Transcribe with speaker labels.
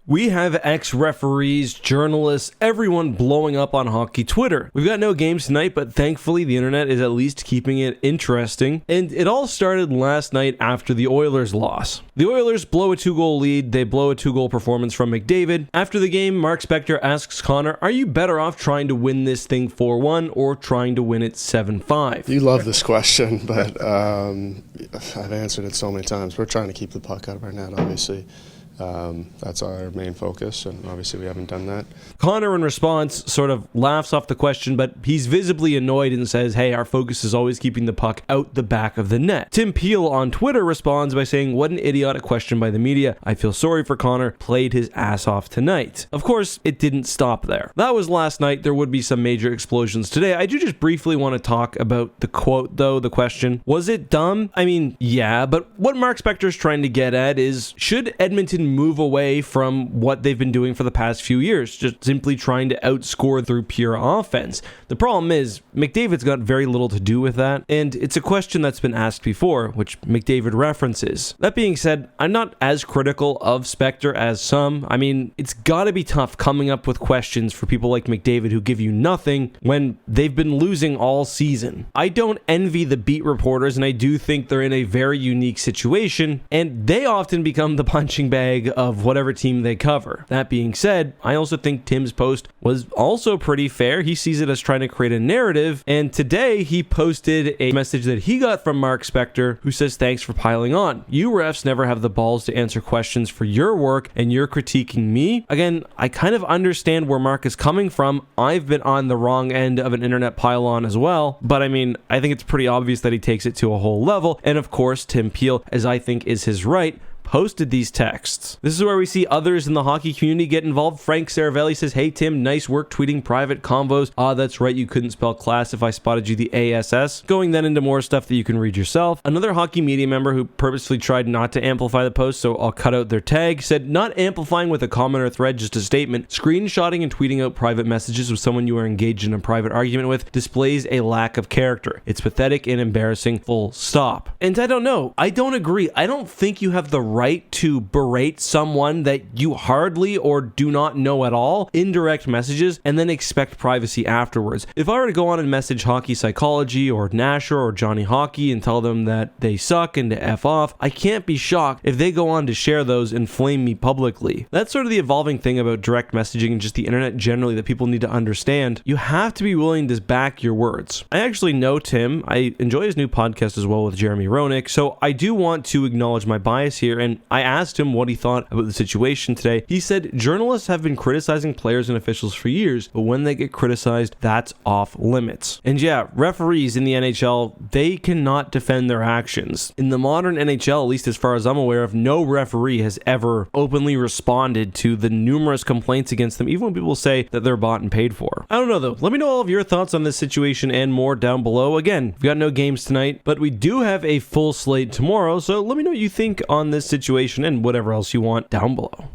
Speaker 1: We have ex-referees, journalists, everyone blowing up on hockey Twitter. We've got no games tonight, but thankfully the internet is at least keeping it interesting. And it all started last night after the Oilers loss. The Oilers blow a 2-goal lead. They blow a 2-goal performance from McDavid. After the game, Mark Spector asks Connor, are you better off trying to win this thing 4-1 or trying to win it 7-5?
Speaker 2: You love this question, but I've answered it so many times. We're trying to keep the puck out of our net, obviously. That's our main focus, and obviously we haven't done that.
Speaker 1: Connor, in response, sort of laughs off the question, but he's visibly annoyed and says, hey, our focus is always keeping the puck out the back of the net. Tim Peel on Twitter responds by saying, what an idiotic question by the media. I feel sorry for Connor, played his ass off tonight. Of course, it didn't stop there. That was last night. There would be some major explosions today. I do just briefly want to talk about the quote, though, the question. Was it dumb? I mean, yeah, but what Mark Spector's trying to get at is, should Edmonton move away from what they've been doing for the past few years, just simply trying to outscore through pure offense? The problem is, McDavid's got very little to do with that, and it's a question that's been asked before, which McDavid references. That being said, I'm not as critical of Spector as some. I mean, it's gotta be tough coming up with questions for people like McDavid who give you nothing when they've been losing all season. I don't envy the beat reporters, and I do think they're in a very unique situation, and they often become the punching bag of whatever team they cover. That being said, I also think Tim's post was also pretty fair. He sees it as trying to create a narrative, and today he posted a message that he got from Mark Spector, who says, thanks for piling on. You refs never have the balls to answer questions for your work, and you're critiquing me. Again, I kind of understand where Mark is coming from. I've been on the wrong end of an internet pile-on as well, but I mean, I think it's pretty obvious that he takes it to a whole level, and of course, Tim Peel, as I think is his right, posted these texts. This is where we see others in the hockey community get involved. Frank Saravelli says, hey Tim, nice work tweeting private convos. Ah, that's right, you couldn't spell class if I spotted you the ASS. Going then into more stuff that you can read yourself. Another hockey media member who purposefully tried not to amplify the post, so I'll cut out their tag, said, not amplifying with a comment or thread, just a statement. Screenshotting and tweeting out private messages with someone you are engaged in a private argument with displays a lack of character. It's pathetic and embarrassing, full stop. And I don't know. I don't agree. I don't think you have the right to berate someone that you hardly or do not know at all in direct messages and then expect privacy afterwards. If I were to go on and message Hockey Psychology or Nasher or Johnny Hockey and tell them that they suck and to F off, I can't be shocked if they go on to share those and flame me publicly. That's sort of the evolving thing about direct messaging and just the internet generally that people need to understand. You have to be willing to back your words. I actually know Tim. I enjoy his new podcast as well with Jeremy Roenick, so I do want to acknowledge my bias here, and I asked him what he thought about the situation today. He said, journalists have been criticizing players and officials for years, but when they get criticized, that's off limits. And yeah, referees in the NHL, they cannot defend their actions. In the modern NHL, at least as far as I'm aware of, no referee has ever openly responded to the numerous complaints against them, even when people say that they're bought and paid for. I don't know though. Let me know all of your thoughts on this situation and more down below. Again, we've got no games tonight, but we do have a full slate tomorrow, so let me know what you think on this situation and whatever else you want down below.